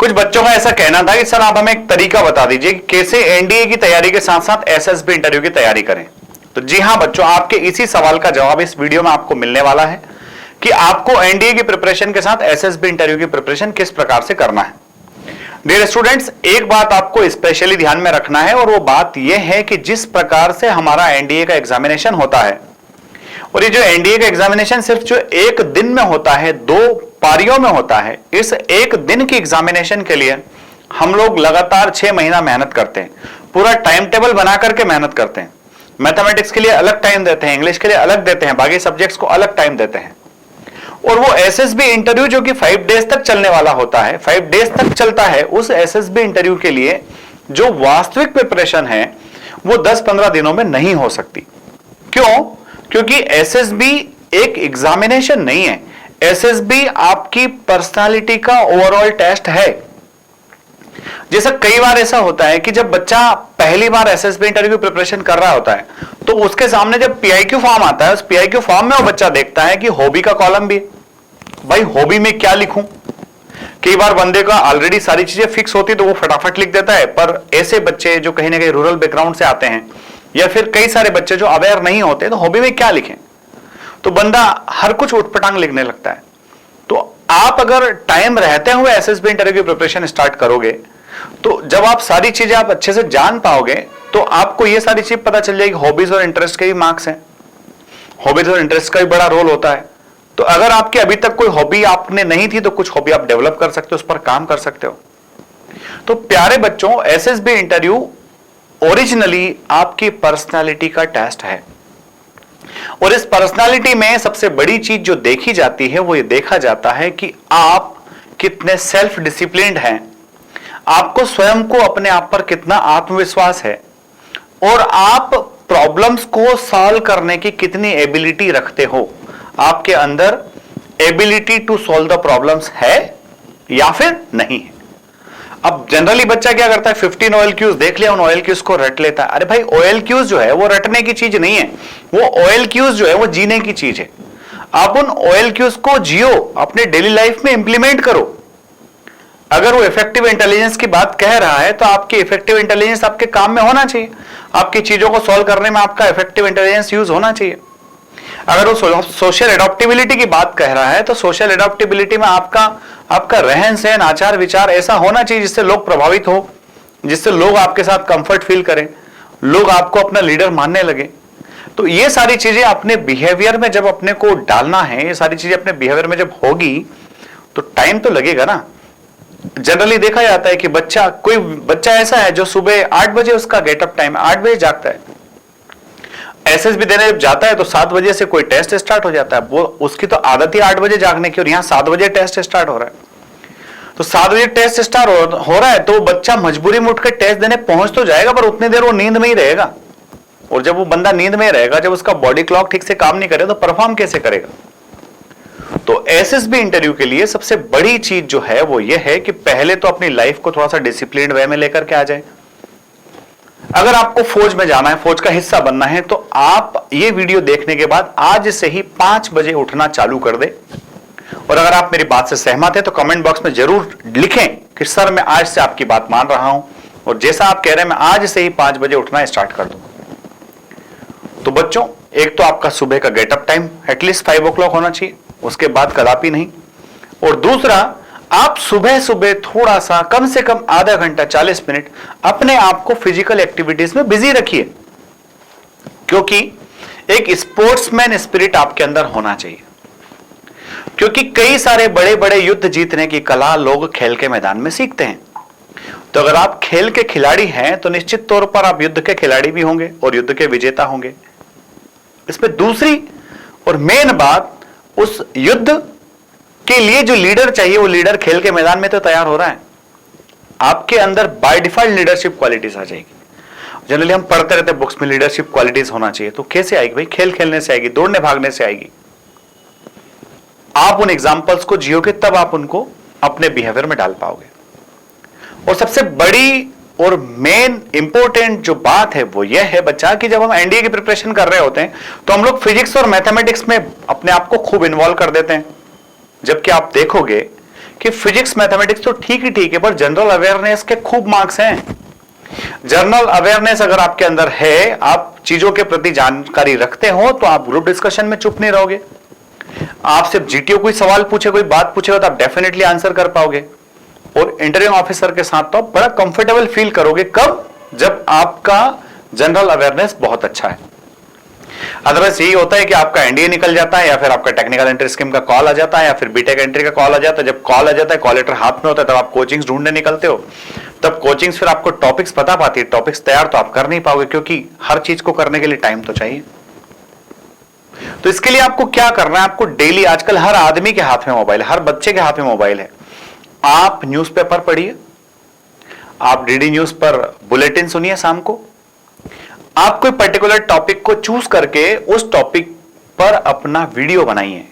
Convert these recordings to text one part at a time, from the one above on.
कुछ बच्चों का ऐसा कहना था कि सर आप हमें एक तरीका बता दीजिए कि कैसे एनडीए की तैयारी के साथ साथ एसएसबी इंटरव्यू की तैयारी करें। तो जी हां बच्चों, आपके इसी सवाल का जवाब इस वीडियो में आपको मिलने वाला है कि आपको एनडीए की प्रिपरेशन के साथ एसएसबी इंटरव्यू की प्रिपरेशन किस प्रकार से करना है। डियर स्टूडेंट्स, एक बात आपको स्पेशली ध्यान में रखना है और वो बात यह है कि जिस प्रकार से हमारा एनडीए का एग्जामिनेशन होता है, और ये जो एनडीए का एग्जामिनेशन सिर्फ जो एक दिन में होता है, 2 पारियों में होता है, इस एक दिन की एग्जामिनेशन के लिए हम लोग लगातार 6 महीना मेहनत करते हैं, पूरा टाइम टेबल बना करके मेहनत करते हैं। मैथमेटिक्स के लिए अलग टाइम देते हैं, इंग्लिश के लिए अलग देते हैं, बाकी सब्जेक्ट्स को अलग टाइम देते हैं। और वो एसएसबी इंटरव्यू जो कि 5 डेज तक चलने वाला होता है, 5 डेज तक चलता है, उस एसएसबी इंटरव्यू के लिए जो वास्तविक प्रिपरेशन है वो 10-15 दिनों में नहीं हो सकती। क्यों? क्योंकि एसएसबी एक एग्जामिनेशन नहीं है, एसएसबी आपकी पर्सनालिटी का ओवरऑल टेस्ट है। जैसा कई बार ऐसा होता है कि जब बच्चा पहली बार एसएसबी इंटरव्यू प्रिपरेशन कर रहा होता है तो उसके सामने जब पीआईक्यू फॉर्म आता है, उस पीआईक्यू फॉर्म में वो बच्चा देखता है कि हॉबी का कॉलम भी है। भाई हॉबी में क्या लिखूं? कई बार बंदे का ऑलरेडी सारी चीजें फिक्स होती तो वो फटाफट लिख देता है, पर ऐसे बच्चे जो कहीं ना कहीं रूरल बैकग्राउंड से आते हैं या फिर कई सारे बच्चे जो अवेयर नहीं होते तो हॉबी में क्या लिखें, तो बंदा हर कुछ उठपटांग लिखने लगता है। तो आप अगर टाइम रहते हुए एसएसबी इंटरव्यू की प्रिपरेशन स्टार्ट करोगे तो जब आप सारी चीजें आप अच्छे से जान पाओगे तो आपको ये सारी चीज पता चल जाएगी। हॉबीज और इंटरेस्ट के भी मार्क्स हैं, हॉबीज और इंटरेस्ट का भी बड़ा रोल होता है। तो अगर आपकी अभी तक कोई हॉबी आपने नहीं थी तो कुछ हॉबी आप डेवलप कर सकते हो, उस पर काम कर सकते हो। तो प्यारे बच्चों, एसएसबी इंटरव्यू ओरिजिनली आपकी पर्सनालिटी का टेस्ट है और इस पर्सनालिटी में सबसे बड़ी चीज जो देखी जाती है वो ये देखा जाता है कि आप कितने सेल्फ डिसिप्लिन्ड हैं, आपको स्वयं को अपने आप पर कितना आत्मविश्वास है और आप प्रॉब्लम्स को सॉल्व करने की कितनी एबिलिटी रखते हो। आपके अंदर ability to solve the problems है या फिर नहीं है। अब जनरली बच्चा क्या करता है, 15 OLQs देख लिया, उन OLQs को रट लेता है। अरे भाई OLQs जो है वो रटने की चीज नहीं है, वो OLQs जो है वो जीने की चीज है। आप उन OLQs को जियो, अपने डेली लाइफ में इंप्लीमेंट करो। अगर वो इफेक्टिव इंटेलिजेंस की बात कह रहा है तो आपकी इफेक्टिव इंटेलिजेंस आपके काम में होना चाहिए, आपकी चीजों को सॉल्व करने में आपका इफेक्टिव इंटेलिजेंस यूज होना चाहिए। अगर वो सोशल एडॉप्टेबिलिटी की बात कह रहा है तो सोशल एडॉप्टेबिलिटी में आपका रहन सहन, आचार विचार ऐसा होना चाहिए जिससे लोग प्रभावित हो, जिससे लोग आपके साथ कंफर्ट फील करें, लोग आपको अपना लीडर मानने लगे। तो ये सारी चीजें अपने बिहेवियर में जब अपने को डालना है, ये सारी चीजें अपने बिहेवियर में जब होगी तो टाइम तो लगेगा ना। जनरली देखा जाता है कि कोई बच्चा ऐसा है जो सुबह 8 बजे उसका गेटअप टाइम है, 8 बजे जागता है, एसएसबी देने जब जाता है तो 7 बजे से कोई टेस्ट स्टार्ट हो जाता है। वो उसकी तो आदत ही 8 बजे जागने की और यहाँ 7 बजे टेस्ट स्टार्ट हो रहा है। तो 7 बजे टेस्ट स्टार्ट हो रहा है तो बच्चा मजबूरी में उठ के टेस्ट देने पहुंच तो जाएगा, पर उतनी देर वो नींद में ही रहेगा। और जब वो बंदा नींद में रहेगा, जब उसका बॉडी क्लॉक ठीक से काम नहीं करे तो परफॉर्म कैसे करेगा। तो एसएसबी इंटरव्यू के लिए सबसे बड़ी चीज जो है वो ये है कि पहले तो अपनी लाइफ को थोड़ा सा डिसिप्लिन्ड वे में लेकर के आ जाए। अगर आपको फौज में जाना है, फौज का हिस्सा बनना है, तो आप ये वीडियो देखने के बाद आज से ही 5 बजे उठना चालू कर दे। और अगर आप मेरी बात से सहमत हैं तो कमेंट बॉक्स में जरूर लिखें कि सर मैं आज से आपकी बात मान रहा हूं और जैसा आप कह रहे हैं मैं आज से ही 5 बजे उठना स्टार्ट कर दूं। तो बच्चों, एक तो आपका सुबह का गेटअप टाइम एटलीस्ट 5 o'clock होना चाहिए, उसके बाद कदापि नहीं। और दूसरा, आप सुबह सुबह थोड़ा सा कम से कम आधा घंटा 40 मिनट अपने आप को फिजिकल एक्टिविटीज में बिजी रखिए, क्योंकि एक स्पोर्ट्समैन स्पिरिट आपके अंदर होना चाहिए। क्योंकि कई सारे बड़े बड़े युद्ध जीतने की कला लोग खेल के मैदान में सीखते हैं। तो अगर आप खेल के खिलाड़ी हैं तो निश्चित तौर पर आप युद्ध के खिलाड़ी भी होंगे और युद्ध के विजेता होंगे। इसमें दूसरी और मेन बात, उस युद्ध के लिए जो लीडर चाहिए वो लीडर खेल के मैदान में तो तैयार हो रहा है। आपके अंदर बाय डिफॉल्ट लीडरशिप क्वालिटीज आ जाएगी। जनरली हम पढ़ते रहते बुक्स में लीडरशिप क्वालिटीज होना चाहिए, तो कैसे आएगी भाई? खेल खेलने से आएगी, दौड़ने भागने से आएगी। आप उन एग्जाम्पल्स को जियोगे तब आप उनको अपने बिहेवियर में डाल पाओगे। और सबसे बड़ी और मेन इंपॉर्टेंट जो बात है वो यह है बच्चा कि जब हम एनडीए की प्रिपरेशन कर रहे होते हैं तो हम लोग फिजिक्स और मैथमेटिक्स में अपने आप को खूब इन्वॉल्व कर देते हैं, जबकि आप देखोगे कि फिजिक्स मैथमेटिक्स तो ठीक ही ठीक है, पर जनरल अवेयरनेस के खूब मार्क्स हैं। जनरल अवेयरनेस अगर आपके अंदर है, आप चीजों के प्रति जानकारी रखते हो, तो आप ग्रुप डिस्कशन में चुप नहीं रहोगे। आपसे जीटीओ कोई सवाल पूछे, कोई बात पूछेगा, तो आप डेफिनेटली आंसर कर पाओगे। और इंटरव्यू ऑफिसर के साथ तो आप बड़ा कंफर्टेबल फील करोगे। कब? जब आपका जनरल अवेयरनेस बहुत अच्छा है। अदरवाइज यही होता है कि आपका एनडीए निकल जाता है, या फिर आपका टेक्निकल एंट्री स्कीम का कॉल आ जाता है, या फिर बीटेक एंट्री का कॉल आ जाता है। जब कॉल आ जाता है, कॉल लेटर हाथ में होता है, तब आप कोचिंग्स ढूंढने निकलते हो। तब कोचिंग्स फिर आपको टॉपिक्स पता पाती है, टॉपिक्स तैयार तो आप कर नहीं पाओगे, क्योंकि हर चीज को करने के लिए टाइम तो चाहिए। तो इसके लिए आपको क्या करना है? आपको डेली, आजकल हर आदमी के हाथ में मोबाइल है, हर बच्चे के हाथ में मोबाइल है। आप न्यूज़पेपर पढ़िए, आप डीडी न्यूज पर बुलेटिन सुनिए शाम को। आप कोई पर्टिकुलर टॉपिक को चूज करके उस टॉपिक पर अपना वीडियो बनाइए,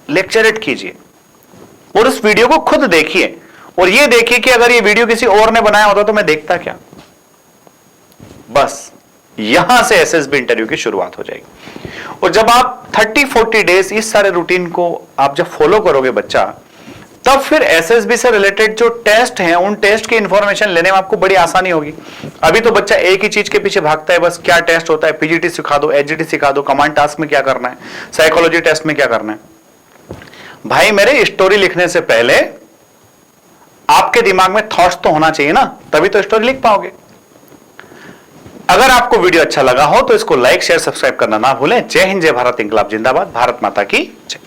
लेक्चरेट कीजिए, और उस वीडियो को खुद देखिए, और ये देखिए कि अगर ये वीडियो किसी और ने बनाया होता तो मैं देखता क्या। बस यहां से एसएसबी इंटरव्यू की शुरुआत हो जाएगी। और जब आप 30-40 डेज इस सारे रूटीन को आप जब फॉलो करोगे बच्चा, तब फिर एसएसबी से रिलेटेड जो टेस्ट हैं, उन टेस्ट की इंफॉर्मेशन लेने में आपको बड़ी आसानी होगी। अभी तो बच्चा एक ही चीज के पीछे भागता है, बस क्या टेस्ट होता है, पीजीटी सिखा दो, एचजीटी सिखा दो, कमांड टास्क में क्या करना है, साइकोलॉजी टेस्ट में क्या करना है। भाई मेरे, स्टोरी लिखने से पहले आपके दिमाग में थॉट्स तो होना चाहिए ना, तभी तो स्टोरी लिख पाओगे। अगर आपको वीडियो अच्छा लगा हो तो इसको लाइक शेयर सब्सक्राइब करना ना भूलें। जय हिंद, जय भारत, इंकलाब जिंदाबाद, भारत माता की जय।